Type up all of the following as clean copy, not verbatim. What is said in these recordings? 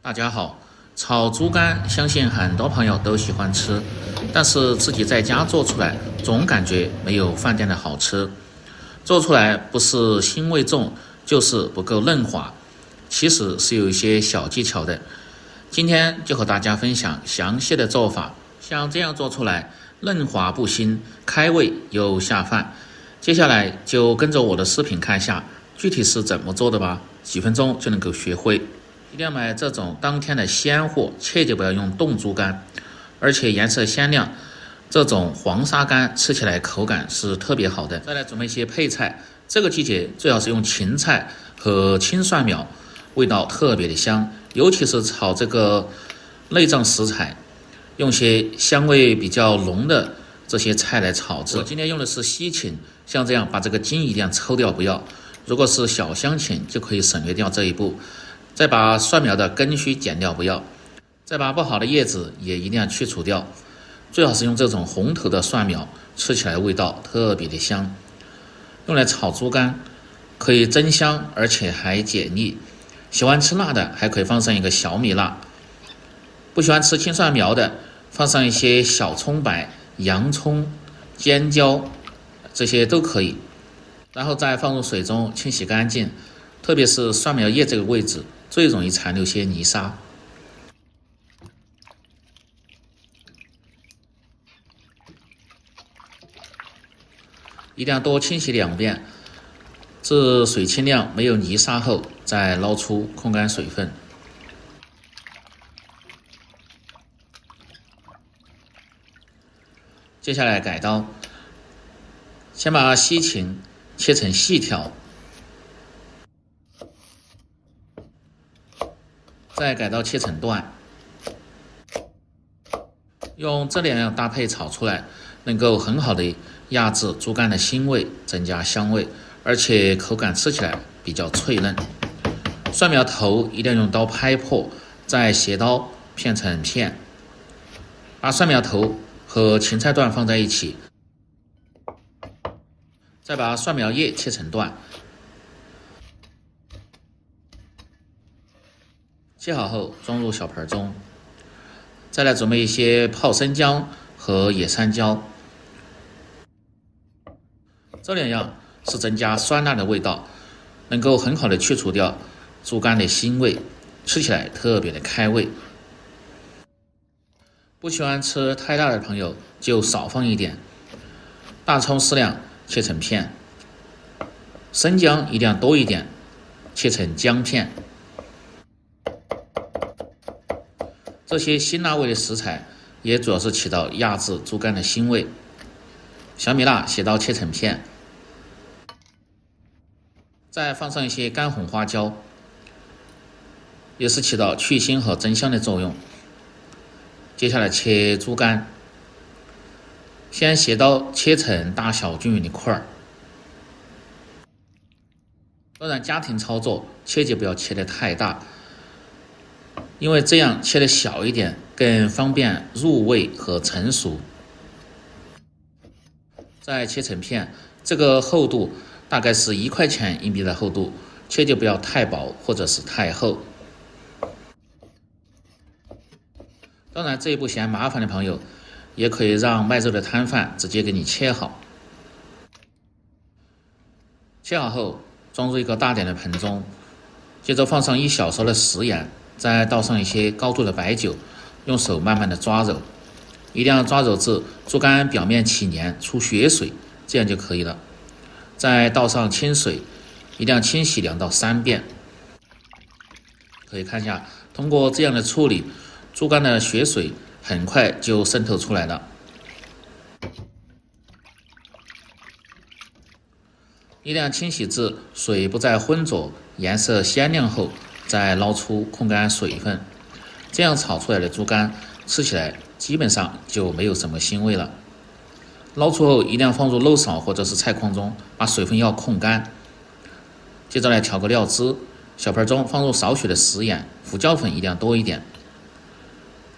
大家好，炒豬肝相信很多朋友都喜歡吃，但是自己在家做出來總感覺沒有飯店的好吃，做出來不是腥味重，就是不夠嫩滑，其實是有一些小技巧的。今天就和大家分享詳細的做法，像這樣做出來嫩滑不腥，開胃又下飯。接下來就跟着我的視頻看一下具體是怎麼做的吧，幾分鐘就能夠學會。一定要買這種當天的鮮貨，切記不要用凍豬肝，而且顏色鮮亮，這種黃沙肝吃起來口感是特別好的。再來準備一些配菜，這個季節最好是用芹菜和青蒜苗，味道特別的香，尤其是炒這個內臟食材，用些香味比較濃的這些菜來炒制。我今天用的是西芹，像這樣把這個筋一定要抽掉不要，如果是小香芹就可以省略掉這一步。再把蒜苗的根須剪掉不要，再把不好的葉子也一定要去除掉，最好是用這種紅頭的蒜苗，吃起來味道特別的香。用來炒豬肝可以增香，而且還解膩。喜歡吃辣的還可以放上一個小米辣，不喜歡吃青蒜苗的放上一些小蔥白、洋蔥、尖椒，這些都可以。然後再放入水中清洗乾淨，特別是蒜苗葉这個位置最容易殘留些泥沙。一定要多清洗2遍，至水清亮没有泥沙後，再撈出控乾水分。接下來改刀，先把西芹切成細條，再改刀切成段，用這2樣搭配炒出來，能夠很好的壓制豬肝的腥味，增加香味，而且口感吃起來比較脆嫩。蒜苗頭一定要用刀拍破，再斜刀片成片，把蒜苗頭和芹菜段放在一起，再把蒜苗葉切成段。切好後裝入小盆中，再來準備一些泡生薑和野山椒，這2樣是增加酸辣的味道，能夠很好的去除掉豬肝的腥味，吃起來特別的開胃。不喜歡吃太辣的朋友就少放一點。大蔥適量切成片，生薑一定要多一點，切成薑片。這些辛辣味的食材也主要是起到壓制豬肝的腥味。小米辣斜刀切成片，再放上一些乾紅花椒，也是起到去腥和增香的作用。接下来切豬肝，先斜刀切成大小均勻的塊。當然家庭操作切记不要切得太大，因為這樣切得小一點更方便入味和成熟。再切成片，這個厚度大概是1塊錢硬幣的厚度，切记不要太薄或者是太厚。當然這一步嫌麻煩的朋友，也可以讓賣肉的攤販直接給你切好。切好後裝入一個大點的盆中，接着放上1小勺的食鹽，再倒上一些高度的白酒，用手慢慢的抓揉，一定要抓揉至豬肝表面起黏出血水，這樣就可以了。再倒上清水，一定要清洗2到3遍。可以看一下，通過這樣的處理，豬肝的血水很快就滲透出來了。一定要清洗至水不再渾濁，顏色鮮亮後，再撈出控乾水分。這樣炒出來的豬肝吃起來基本上就沒有什麼腥味了。撈出後一定要放入漏勺或者是菜筐中，把水分要控乾。接着来調個料汁，小盆中放入少許的食鹽，胡椒粉一定要多一點，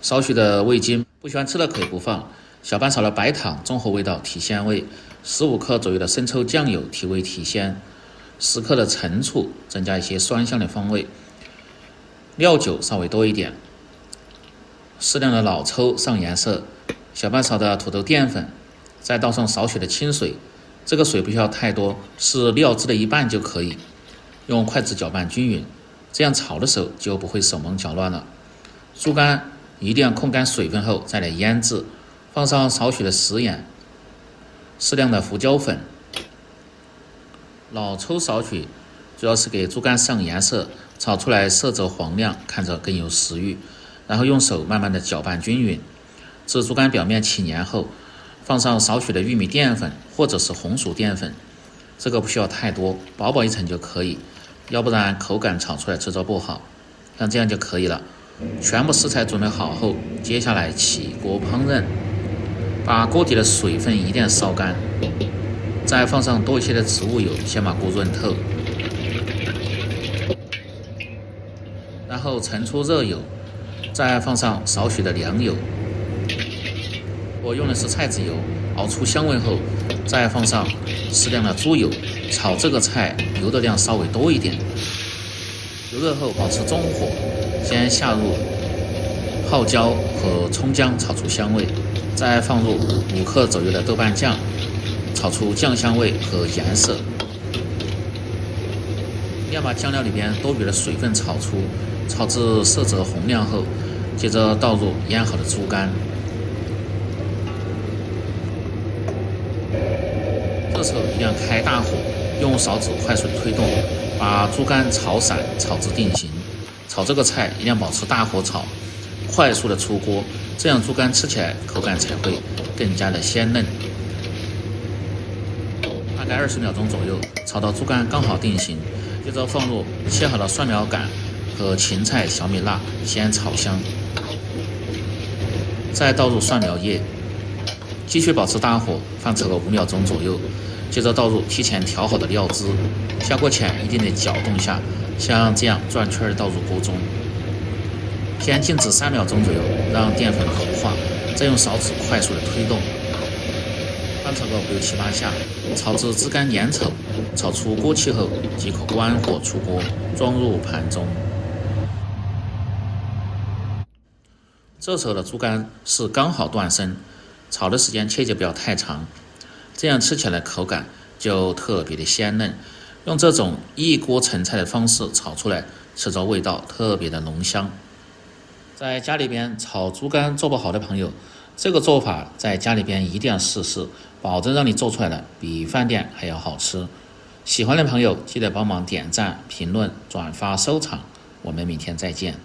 少許的味精，不喜歡吃的可以不放。小半勺的白糖中和味道提鮮味，15克左右的生抽醬油提味提鮮，10克的陈醋增加一些酸香的风味。料酒稍微多一點，適量的老抽上顏色，小半勺的土豆澱粉，再倒上少許的清水，這個水不需要太多，是料汁的一半就可以。用筷子攪拌均勻，這樣炒的時候就不會手忙腳亂了。豬肝一定要控乾水分後再來醃制，放上少許的食鹽，適量的胡椒粉，老抽少許，主要是給豬肝上顏色，炒出來色澤黃亮，看着更有食慾。然後用手慢慢的攪拌均勻，至豬肝表面起黏後，放上少許的玉米澱粉或者是紅薯澱粉，這個不需要太多，薄薄一層就可以，要不然口感炒出來吃着不好。像這樣就可以了。全部食材準備好後，接下來起鍋烹飪，把鍋底的水分一定要燒乾，再放上多一些的植物油，先把鍋潤透，然後盛出熱油，再放上少許的涼油，我用的是菜籽油，熬出香味後，再放上適量的豬油，炒這個菜油的量稍微多一點。油熱後保持中火，先下入泡椒和蔥薑，炒出香味，再放入5克左右的豆瓣醬，炒出醬香味和顏色。要把醬料裡邊多余的水分炒出，炒至色澤紅亮後，接着倒入醃好的豬肝。這時候一定要開大火，用勺子快速推動，把豬肝炒散，炒至定型。炒这個菜一定要保持大火炒，快速的出鍋，這樣豬肝吃起來口感才會更加的鮮嫩。大概20秒鐘左右，炒到豬肝剛好定型，接着放入切好的蒜苗桿和芹菜、小米辣，先炒香，再倒入蒜苗葉，繼續保持大火，翻炒個5秒鐘左右，接着倒入提前調好的料汁，下鍋前一定得攪動下，像這樣轉圈倒入鍋中，先靜止3秒鐘左右，讓澱粉融化，再用勺子快速的推動，翻炒個5、6、7、8下，炒至汁乾粘稠，炒出鍋氣後即可關火出鍋，裝入盤中。這時候的豬肝是剛好斷生，炒的時間切記不要太長，這樣吃起來口感就特別的鮮嫩。用這種一鍋成菜的方式炒出來，吃着味道特別的濃香。在家裡邊炒豬肝做不好的朋友，這個做法在家裡邊一定要試試，保證讓你做出來的比飯店還要好吃。喜歡的朋友記得幫忙點讚、評論、轉發、收藏，我們明天再見。